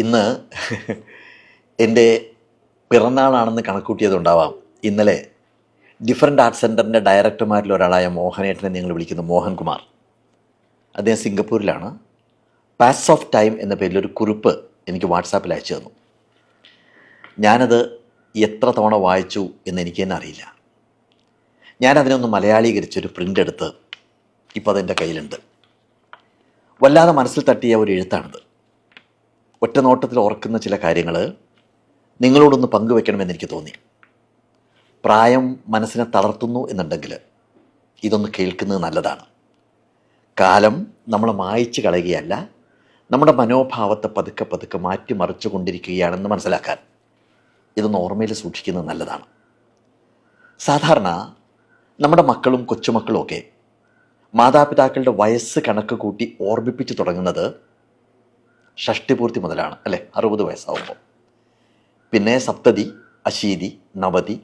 ഇന്ന് എൻ്റെ പിറന്നാളാണെന്ന് കണക്കൂട്ടിയതുണ്ടാവാം. ഇന്നലെ ഡിഫറൻറ്റ് ആർട്സ് സെൻറ്ററിൻ്റെ ഡയറക്ടർമാരിൽ ഒരാളായ മോഹനേട്ടനെ നിങ്ങൾ വിളിക്കുന്ന മോഹൻകുമാർ, അദ്ദേഹം സിംഗപ്പൂരിലാണ്. പാസ് ഓഫ് ടൈം എന്ന പേരിൽ ഒരു കുറിപ്പ് എനിക്ക് വാട്സാപ്പിൽ അയച്ചു തന്നു. ഞാനത് എത്ര തവണ വായിച്ചു എന്ന് എനിക്ക് തന്നെ അറിയില്ല. ഞാനതിനൊന്ന് മലയാളീകരിച്ചൊരു പ്രിൻ്റ് എടുത്ത് ഇപ്പോൾ അതെൻ്റെ കയ്യിലുണ്ട്. വല്ലാതെ മനസ്സിൽ തട്ടിയ ഒരു എഴുത്താണിത്. ഒറ്റ നോട്ടത്തിൽ ഓർക്കുന്ന ചില കാര്യങ്ങൾ നിങ്ങളോടൊന്ന് പങ്കുവെക്കണമെന്ന് എനിക്ക് തോന്നി. പ്രായം മനസ്സിനെ തളർത്തുന്നു എന്നുണ്ടെങ്കിൽ ഇതൊന്ന് കേൾക്കുന്നത് നല്ലതാണ്. കാലം നമ്മളെ മായ്ച്ചു കളയുകയല്ല, നമ്മുടെ മനോഭാവത്തെ പതുക്കെ പതുക്കെ മാറ്റിമറിച്ചു കൊണ്ടിരിക്കുകയാണെന്ന് മനസ്സിലാക്കാൻ ഇതൊന്ന് ഓർമ്മയിൽ സൂക്ഷിക്കുന്നത് നല്ലതാണ്. സാധാരണ നമ്മുടെ മക്കളും കൊച്ചുമക്കളും ഒക്കെ മാതാപിതാക്കളുടെ വയസ്സ് കണക്ക് കൂട്ടി ഓർമ്മിപ്പിച്ച് തുടങ്ങുന്നത് ഷഷ്ടിപൂർത്തി മുതലാണ്, അല്ലേ? 60 വയസ്സാവുമ്പോൾ. പിന്നെ സപ്തതി, അശീതി, നവതി,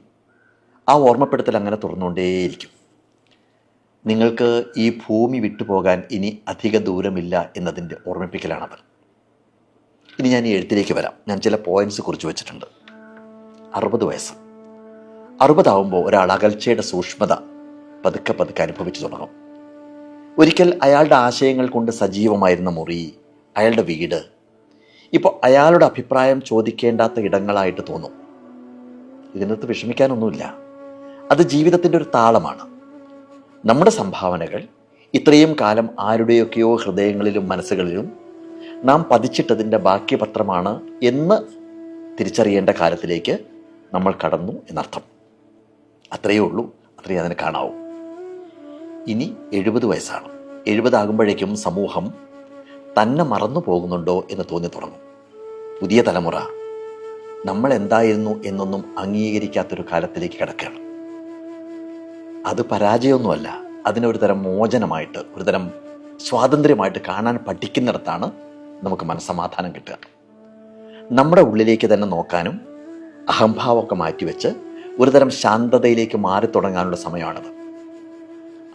ആ ഓർമ്മപ്പെടുത്തൽ അങ്ങനെ തുറന്നുകൊണ്ടേയിരിക്കും. നിങ്ങൾക്ക് ഈ ഭൂമി വിട്ടുപോകാൻ ഇനി അധിക ദൂരമില്ല എന്നതിൻ്റെ ഓർമ്മിപ്പിക്കലാണത്. ഇനി ഞാൻ ഈ എഴുത്തിലേക്ക് വരാം. ഞാൻ ചില പോയിൻറ്റ്സ് കുറിച്ച് വെച്ചിട്ടുണ്ട്. 60 വയസ്സ്, 60 ആവുമ്പോൾ ഒരാൾ അകൽച്ചയുടെ സൂക്ഷ്മത പതുക്കെ പതുക്കെ അനുഭവിച്ചു തുടങ്ങും. ഒരിക്കൽ അയാളുടെ ആശയങ്ങൾ കൊണ്ട് സജീവമായിരുന്ന മുറി, അയാളുടെ വീട് ഇപ്പോൾ അയാളുടെ അഭിപ്രായം ചോദിക്കേണ്ടാത്ത ഇടങ്ങളായിട്ട് തോന്നും. ഇതിനകത്ത് വിഷമിക്കാനൊന്നുമില്ല. അത് ജീവിതത്തിൻ്റെ ഒരു താളമാണ്. നമ്മുടെ സംഭാവനകൾ ഇത്രയും കാലം ആരുടെയൊക്കെയോ ഹൃദയങ്ങളിലും മനസ്സുകളിലും നാം പതിച്ചിട്ടതിൻ്റെ ബാക്കിപത്രമാണ് എന്ന് തിരിച്ചറിയേണ്ട കാലത്തിലേക്ക് നമ്മൾ കടന്നു എന്നർത്ഥം. അത്രയേ ഉള്ളൂ, അത്രയേ അതിന് കാണാവൂ. ഇനി 70 വയസ്സാണ്. 70 ആകുമ്പോഴേക്കും സമൂഹം തന്നെ മറന്നു പോകുന്നുണ്ടോ എന്ന് തോന്നി തുടങ്ങും. പുതിയ തലമുറ നമ്മൾ എന്തായിരുന്നു എന്നൊന്നും അംഗീകരിക്കാത്തൊരു കാലത്തിലേക്ക് കിടക്കുകയാണ്. അത് പരാജയമൊന്നുമല്ല, അതിനൊരു തരം മോചനമായിട്ട്, ഒരു തരം സ്വാതന്ത്ര്യമായിട്ട് കാണാൻ പഠിക്കുന്നിടത്താണ് നമുക്ക് മനസ്സമാധാനം കിട്ടുക. നമ്മുടെ ഉള്ളിലേക്ക് തന്നെ നോക്കാനും അഹംഭാവമൊക്കെ മാറ്റിവെച്ച് ഒരു തരം ശാന്തതയിലേക്ക് മാറി തുടങ്ങാനുള്ള സമയമാണത്.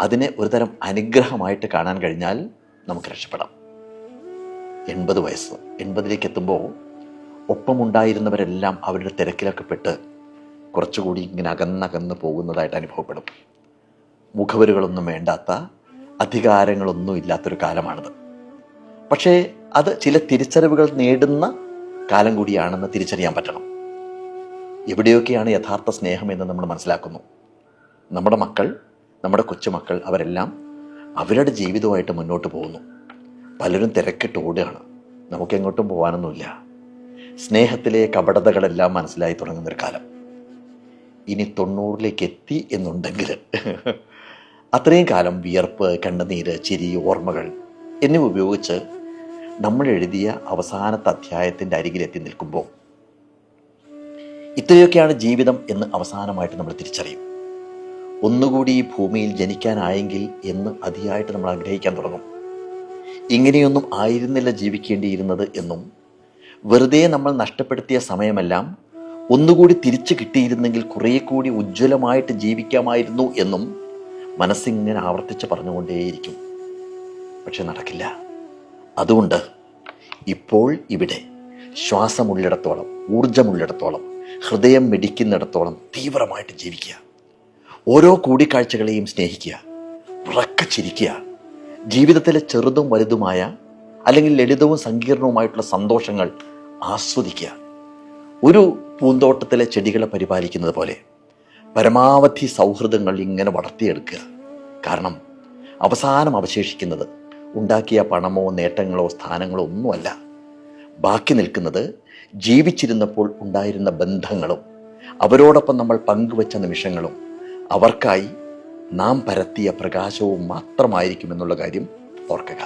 അതിനെ ഒരു തരം അനുഗ്രഹമായിട്ട് കാണാൻ കഴിഞ്ഞാൽ നമുക്ക് രക്ഷപ്പെടാം. 80 വയസ്സ്, 80ലേക്ക് എത്തുമ്പോൾ ഒപ്പമുണ്ടായിരുന്നവരെല്ലാം അവരുടെ തിരക്കിലൊക്കെ പെട്ട് കുറച്ചുകൂടി ഇങ്ങനെ അകന്നകന്ന് പോകുന്നതായിട്ട് അനുഭവപ്പെടും. മുഖവരുകളൊന്നും വേണ്ടാത്ത, അധികാരങ്ങളൊന്നും ഇല്ലാത്തൊരു കാലമാണിത്. പക്ഷേ അത് ചില തിരിച്ചറിവുകൾ നേടുന്ന കാലം കൂടിയാണെന്ന് തിരിച്ചറിയാൻ പറ്റണം. എവിടെയൊക്കെയാണ് യഥാർത്ഥ സ്നേഹം എന്ന് നമ്മൾ മനസ്സിലാക്കുന്നു. നമ്മുടെ മക്കൾ, നമ്മുടെ കൊച്ചുമക്കൾ, അവരെല്ലാം അവരുടെ ജീവിതവുമായിട്ട് മുന്നോട്ട് പോകുന്നു. പലരും തിരക്കിട്ട് ഓടുകയാണ്. നമുക്കെങ്ങോട്ടും പോകാനൊന്നുമില്ല. സ്നേഹത്തിലെ കപടതകളെല്ലാം മനസ്സിലായി തുടങ്ങുന്നൊരു കാലം. ഇനി 90ലേക്ക് എത്തി എന്നുണ്ടെങ്കിൽ അത്രയും കാലം വിയർപ്പ്, കണ്ണുനീര്, ചിരി, ഓർമ്മകൾ എന്നിവ ഉപയോഗിച്ച് നമ്മൾ എഴുതിയ അവസാനത്തെ അധ്യായത്തിൻ്റെ അരികിലെത്തി നിൽക്കുമ്പോൾ ഇത്രയൊക്കെയാണ് ജീവിതം എന്ന് അവസാനമായിട്ട് നമ്മൾ തിരിച്ചറിയും. ഒന്നുകൂടി ഈ ഭൂമിയിൽ ജനിക്കാനായെങ്കിൽ എന്ന് അതിയായിട്ട് നമ്മൾ ആഗ്രഹിക്കാൻ തുടങ്ങും. ഇങ്ങനെയൊന്നും ആയിരുന്നില്ല ജീവിക്കേണ്ടിയിരുന്നത് എന്നും, വെറുതെ നമ്മൾ നഷ്ടപ്പെടുത്തിയ സമയമെല്ലാം ഒന്നുകൂടി തിരിച്ചു കിട്ടിയിരുന്നെങ്കിൽ കുറേ കൂടി ഉജ്ജ്വലമായിട്ട് ജീവിക്കാമായിരുന്നു എന്നും മനസ്സിങ്ങനെ ആവർത്തിച്ച് പറഞ്ഞുകൊണ്ടേയിരിക്കും. പക്ഷെ നടക്കില്ല. അതുകൊണ്ട് ഇപ്പോൾ ഇവിടെ ശ്വാസമുള്ളിടത്തോളം, ഊർജമുള്ളിടത്തോളം, ഹൃദയം മിടിക്കുന്നിടത്തോളം തീവ്രമായിട്ട് ജീവിക്കുക. ഓരോ കൂടിക്കാഴ്ചകളെയും സ്നേഹിക്കുക, ഉറക്കെ ചിരിക്കുക. ജീവിതത്തിലെ ചെറുതും വലുതുമായ, അല്ലെങ്കിൽ ലളിതവും സങ്കീർണവുമായിട്ടുള്ള സന്തോഷങ്ങൾ ആസ്വദിക്കുക. ഒരു പൂന്തോട്ടത്തിലെ ചെടികളെ പരിപാലിക്കുന്നത് പോലെ പരമാവധി സൗഹൃദങ്ങൾ ഇങ്ങനെ വളർത്തിയെടുക്കുക. കാരണം അവസാനം അവശേഷിക്കുന്നത് ഉണ്ടാക്കിയ പണമോ നേട്ടങ്ങളോ സ്ഥാനങ്ങളോ ഒന്നുമല്ല. ബാക്കി നിൽക്കുന്നത് ജീവിച്ചിരുന്നപ്പോൾ ഉണ്ടായിരുന്ന ബന്ധങ്ങളും അവരോടൊപ്പം നമ്മൾ പങ്കുവച്ച നിമിഷങ്ങളും അവർക്കായി നാം പരത്തിയ പ്രകാശവും മാത്രമായിരിക്കുമെന്നുള്ള കാര്യം ഓർക്കുക.